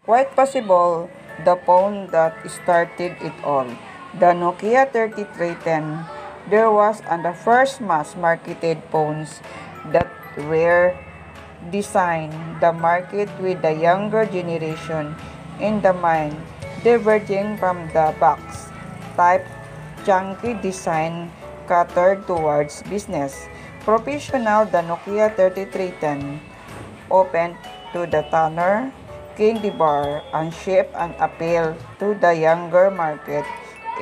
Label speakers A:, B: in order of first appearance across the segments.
A: Quite possible the phone that started it all. The Nokia 3310. There was the first mass-marketed phones that were designed the market with the younger generation in the mind, diverging from the box type chunky design catered towards business. Professional, the Nokia 3310 opened to the toner, candy bar, and shape and appeal to the younger market.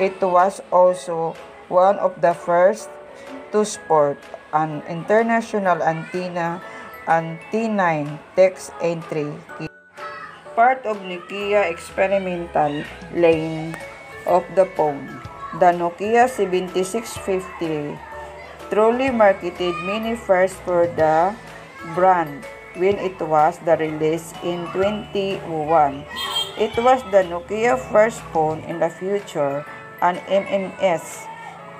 A: It was also one of the first to sport an international antenna and T9 text entry key. Part of Nokia experimental lane of the phone. The Nokia 7650 truly marketed many first for the brand when it was the release in 2001. It was the Nokia first phone in the future, an MMS,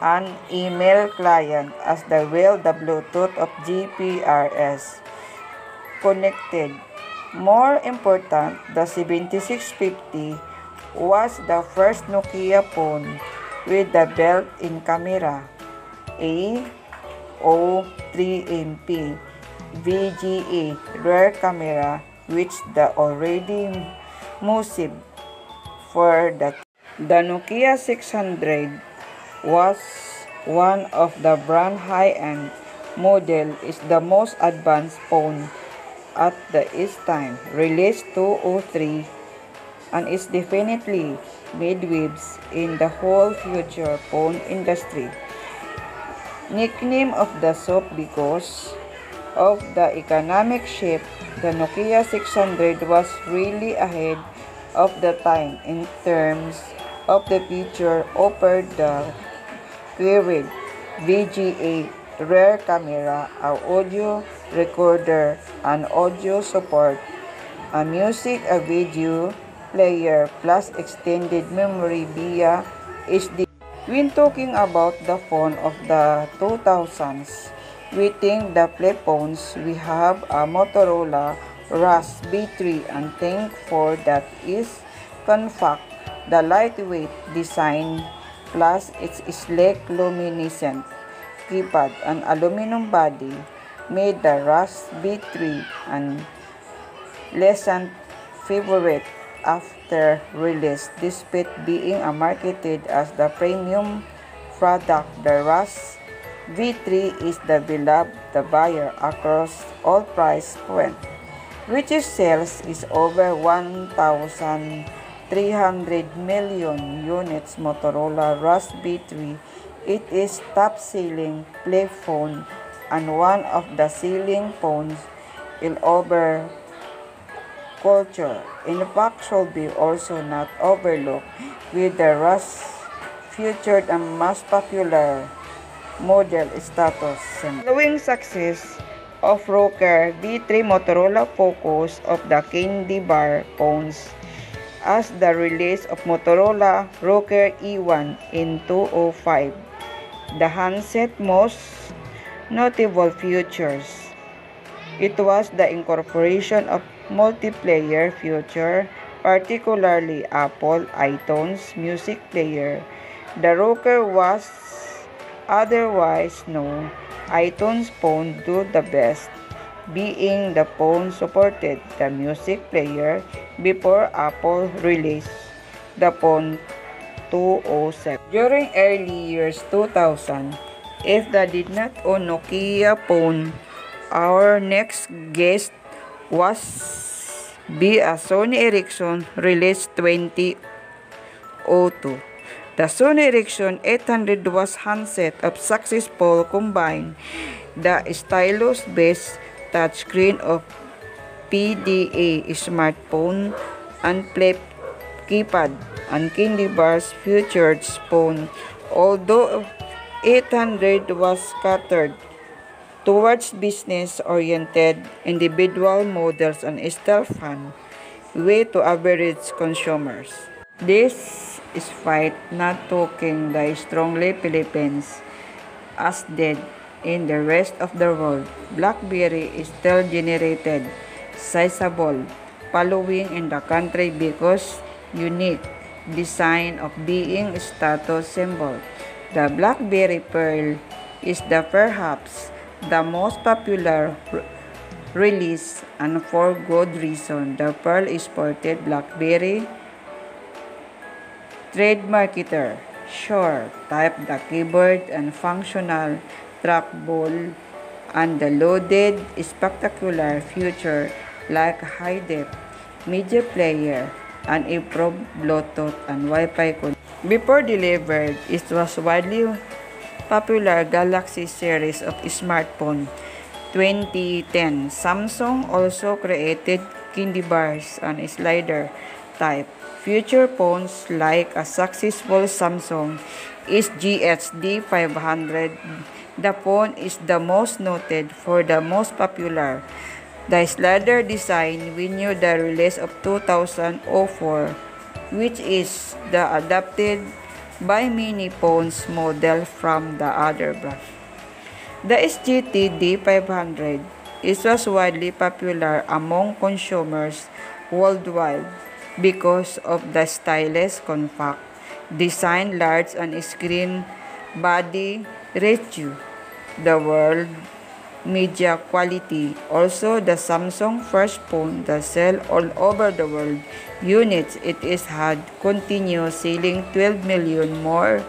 A: an email client as well the Bluetooth of GPRS connected. More important, the 7650 was the first Nokia phone with the built-in camera, AO3MP VGA rear camera, which the already massive for the Nokia 600 was one of the brand high-end model is the most advanced phone at its time, released 2003, and is definitely made waves in the whole future phone industry. Nickname of the soap because of the economic shift, the Nokia 600 was really ahead of the time in terms of the feature offered the queried VGA rear camera, a audio recorder, and audio support, a music a video player plus extended memory via SD. When talking about the phone of the 2000s, we think the flip phones, we have a Motorola Rush B3 and think for that is compact, the lightweight design plus its sleek luminescent keypad and aluminum body made the Rush B3 an pleasant favorite after release. Despite being marketed as the premium product, the Rush V3 is the beloved the buyer across all price point, which sales is over 1,300 million units. Motorola Rush V3, it is top-selling flip phone and one of the selling phones in over culture. In fact, should be also not overlooked with the Rush featured a mass popular model status. Following success of Rocker V3, Motorola focus of the candy bar phones as the release of Motorola Rocker E1 in 2005. The handset most notable features. It was the incorporation of multiplayer feature, particularly Apple iTunes music player. The Rocker was otherwise known iTunes phone do the best, being the phone supported the music player before Apple released the phone 2007. During early years 2000, if they did not own Nokia phone, our next guest was a Sony Ericsson released 2002. The Sony Ericsson 800 was handset of successful combined the stylus-based touchscreen of PDA smartphone and flip keypad and candy bars featured phone. Although 800 was catered towards business-oriented individual models and still fun way to average consumers. This is fight not talking the strongly Philippines as did in the rest of the world. BlackBerry is still generated sizable following in the country because unique design of being status symbol. The BlackBerry Pearl is perhaps the most popular release, and for good reason. The Pearl is ported BlackBerry trademarketer. Sure, type the keyboard and functional trackball and the loaded spectacular feature like high-def media player and improved Bluetooth and Wi-Fi connection. Before delivered, it was widely popular Galaxy series of smartphone 2010. Samsung also created candy bars and slider type future phones like a successful Samsung SGHD 500. The phone is the most noted for the most popular. The slider design we knew the release of 2004, which is the adapted by many phones model from the other brand. The SGT D500 was widely popular among consumers worldwide because of the stylish, compact design, large and screen body ratio, the world media quality. Also, the Samsung first phone that sell all over the world units it is had continued selling 12 million more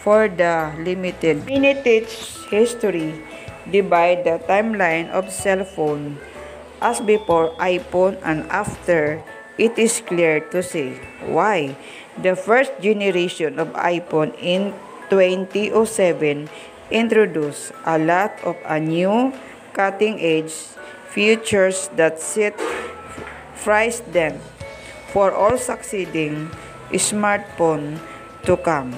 A: for the limited history. Divide the timeline of cell phone as before iPhone and after. It is clear to say why the first generation of iPhone in 2007 introduced a lot of new cutting-edge features that set price them for all succeeding smartphone to come.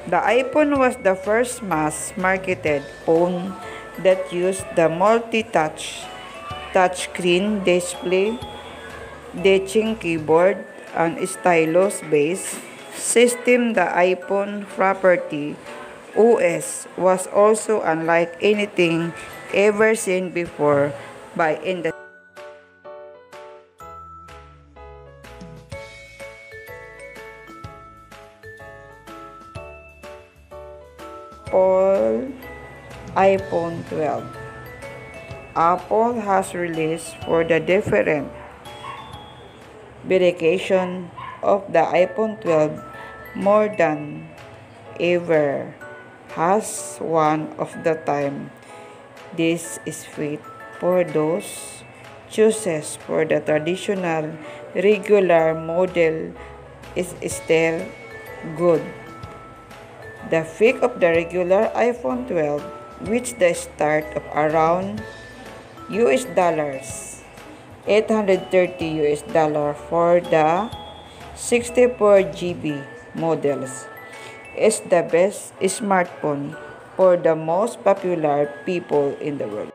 A: The iPhone was the first mass-marketed phone that used the multi-touch touchscreen display, detaching keyboard, and stylus-based system. The iPhone property OS was also unlike anything ever seen before by industry. iPhone 12. Apple has released for the different verification of the iPhone 12 more than ever has one of the time. This is fit for those chooses for the traditional regular model is still good. The peak of the regular iPhone 12, which the start of around $830 for the 64 GB models, is the best smartphone for the most popular people in the world.